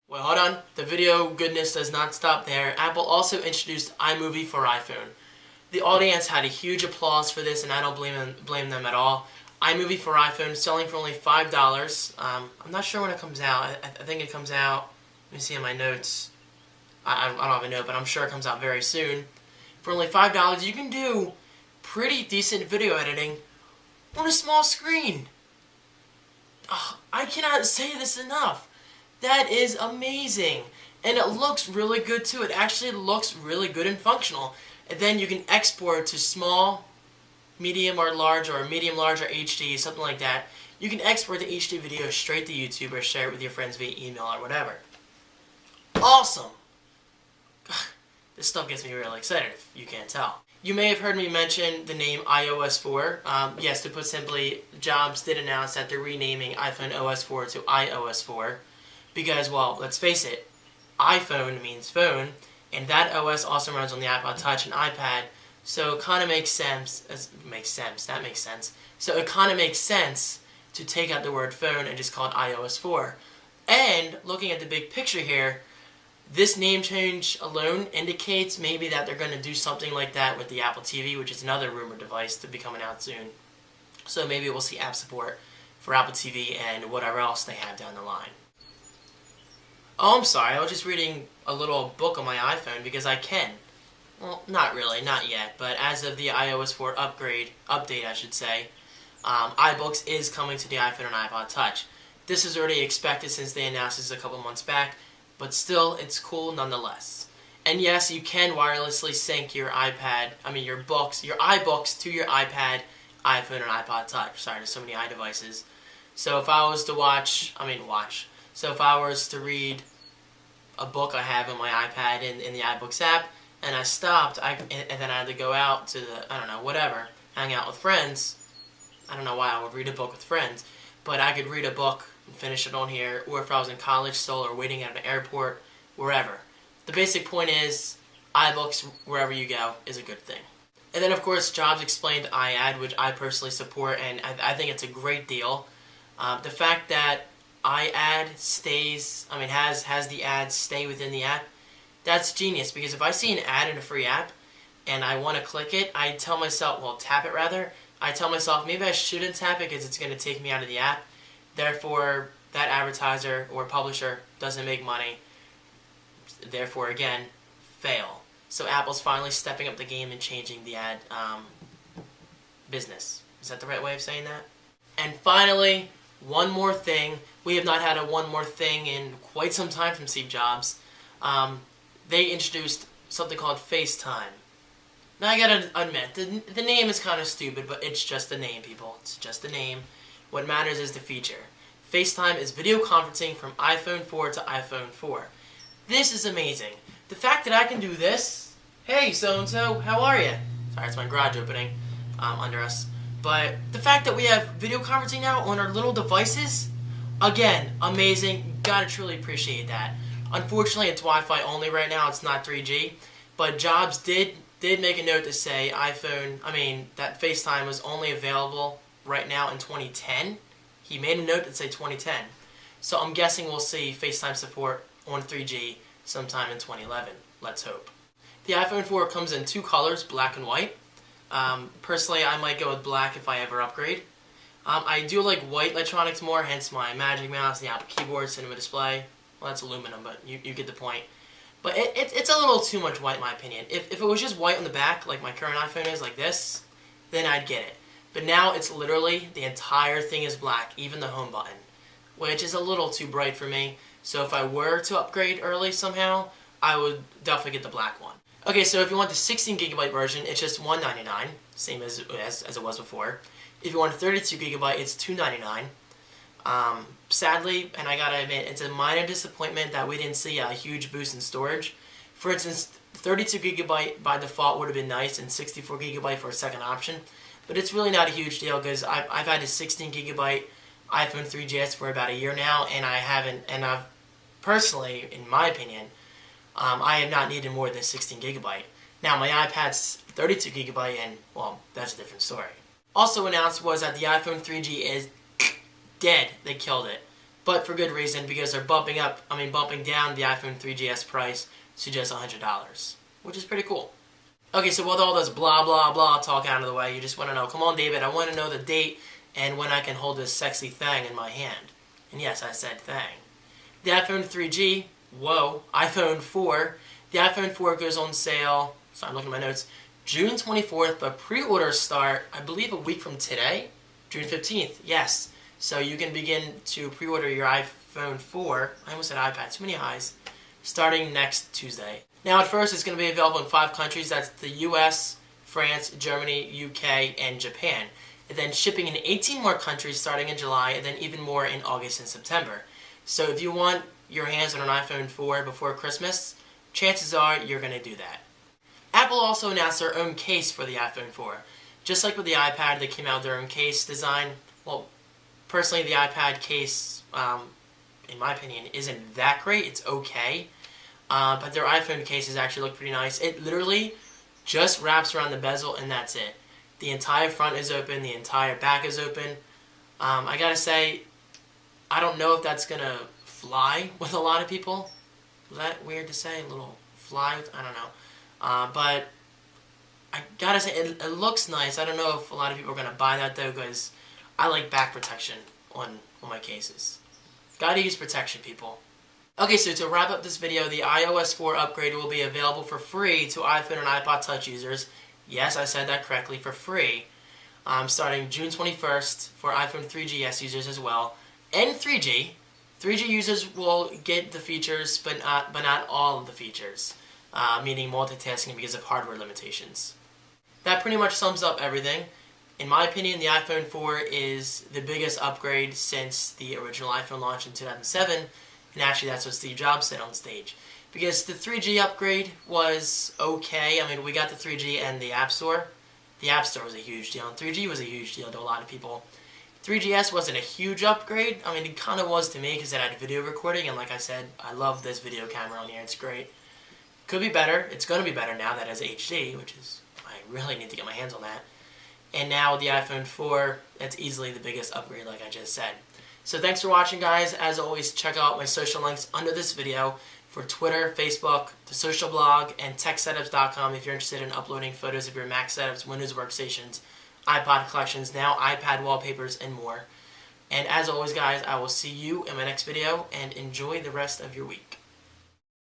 Well, hold on. The video goodness does not stop there. Apple also introduced iMovie for iPhone. The audience had a huge applause for this, and I don't blame them at all. iMovie for iPhone selling for only $5. I'm not sure when it comes out. I think it comes out, let me see in my notes. I don't have a note, but I'm sure it comes out very soon. For only $5, you can do pretty decent video editing on a small screen. Oh, I cannot say this enough. That is amazing. And it looks really good too. It actually looks really good and functional. And then you can export to small, medium or large, or medium, large, or HD, something like that. You can export the HD video straight to YouTube or share it with your friends via email or whatever. Awesome! This stuff gets me really excited, if you can't tell. You may have heard me mention the name iOS 4. Yes, to put simply, Jobs did announce that they're renaming iPhone OS 4 to iOS 4. Because, well, let's face it, iPhone means phone, and that OS also runs on the iPod Touch and iPad, so it kind of makes sense. So it kind of makes sense to take out the word phone and just call it iOS 4. And, looking at the big picture here, this name change alone indicates maybe that they're going to do something like that with the Apple TV, which is another rumored device to be coming out soon. So maybe we'll see app support for Apple TV and whatever else they have down the line. Oh, I'm sorry, I was just reading a little book on my iPhone because I can. Well, not really, not yet, but as of the iOS 4 update I should say, iBooks is coming to the iPhone and iPod Touch. This is already expected since they announced this a couple months back, but still, it's cool nonetheless. And yes, you can wirelessly sync your your iBooks to your iPad, iPhone, and iPod Touch. Sorry, there's so many iDevices. So if I was to So if I was to read a book I have on my iPad in the iBooks app, and I stopped, and then I had to go out to hang out with friends. I don't know why I would read a book with friends, but I could read a book and finish it on here, or if I was in college still, or waiting at an airport, wherever. The basic point is, iBooks, wherever you go, is a good thing. And then of course, Jobs explained iAd, which I personally support, and I think it's a great deal. The fact that iAd has the ads stay within the app, that's genius, because if I see an ad in a free app, and I want to click it, I tell myself, tap it rather, I tell myself, maybe I shouldn't tap it because it's going to take me out of the app. Therefore, that advertiser or publisher doesn't make money. Therefore, again, fail. So Apple's finally stepping up the game and changing the ad business. Is that the right way of saying that? And finally, one more thing. We have not had a one more thing in quite some time from Steve Jobs. They introduced something called FaceTime. Now I gotta admit, the name is kind of stupid, but it's just a name, people. It's just a name. What matters is the feature. FaceTime is video conferencing from iPhone 4 to iPhone 4. This is amazing. The fact that I can do this, hey so-and-so, how are you? Sorry, it's my garage opening under us. But the fact that we have video conferencing now on our little devices, again, amazing. Gotta truly appreciate that. Unfortunately, it's Wi-Fi only right now. It's not 3G. But Jobs did make a note to say that FaceTime was only available right now in 2010. He made a note that say 2010. So I'm guessing we'll see FaceTime support on 3G sometime in 2011. Let's hope. The iPhone 4 comes in two colors, black and white. Personally, I might go with black if I ever upgrade. I do like white electronics more, hence my Magic Mouse, the Apple keyboard, Cinema Display. Well, that's aluminum, but you get the point. But it's a little too much white in my opinion. If it was just white on the back, like my current iPhone is, like this, then I'd get it. But now it's literally, the entire thing is black, even the home button, which is a little too bright for me. So if I were to upgrade early somehow, I would definitely get the black one. Okay, so if you want the 16GB version, it's just $199, same as it was before. If you want a 32GB, it's $299. Sadly, and I gotta admit, it's a minor disappointment that we didn't see a huge boost in storage. For instance, 32GB by default would have been nice, and 64GB for a second option. But it's really not a huge deal because I've had a 16GB iPhone 3GS for about a year now, and I've personally, in my opinion, I have not needed more than 16GB. Now my iPad's 32GB, and well, that's a different story. Also announced was that the iPhone 3G is dead. They killed it. but for good reason, because they're bumping down the iPhone 3GS price to just $100, which is pretty cool. Okay, so with all this blah blah blah talk out of the way, you just want to know, come on David, I want to know the date and when I can hold this sexy thing in my hand. And yes, I said thing. The iPhone 3G, whoa, iPhone 4. The iPhone 4 goes on sale, sorry, I'm looking at my notes, June 24th, but pre-orders start, I believe, a week from today, June 15th, yes. So you can begin to pre-order your iPhone 4, I almost said iPad, too many I's, starting next Tuesday. Now at first it's going to be available in 5 countries, that's the US, France, Germany, UK, and Japan. And then shipping in 18 more countries starting in July, and then even more in August and September. So if you want your hands on an iPhone 4 before Christmas, chances are you're going to do that. Apple also announced their own case for the iPhone 4. Just like with the iPad, they came out with their own case design. Well, personally, the iPad case, in my opinion, isn't that great. It's okay. But their iPhone cases actually look pretty nice. It literally just wraps around the bezel and that's it. The entire front is open, the entire back is open. I gotta say, I don't know if that's gonna fly with a lot of people. Was that weird to say? A little fly? I don't know. But I gotta say, it looks nice. I don't know if a lot of people are gonna buy that though, because I like back protection on my cases. Gotta use protection, people. Okay, so to wrap up this video, the iOS 4 upgrade will be available for free to iPhone and iPod Touch users. Yes, I said that correctly, for free. Starting June 21st for iPhone 3GS users as well. And 3G. 3G users will get the features, but not all of the features. Meaning multitasking because of hardware limitations. That pretty much sums up everything. In my opinion, the iPhone 4 is the biggest upgrade since the original iPhone launch in 2007. And actually, that's what Steve Jobs said on stage. Because the 3G upgrade was okay. I mean, we got the 3G and the App Store. The App Store was a huge deal, and 3G was a huge deal to a lot of people. 3GS wasn't a huge upgrade. I mean, it kind of was to me because it had video recording, and like I said, I love this video camera on here. It's great. Could be better. It's going to be better now that it has HD, which is, I really need to get my hands on that. And now with the iPhone 4, it's easily the biggest upgrade, like I just said. So thanks for watching, guys. As always, check out my social links under this video for Twitter, Facebook, the social blog, and techsetups.com if you're interested in uploading photos of your Mac setups, Windows workstations, iPod collections, now iPad wallpapers, and more. And as always, guys, I will see you in my next video, and enjoy the rest of your week.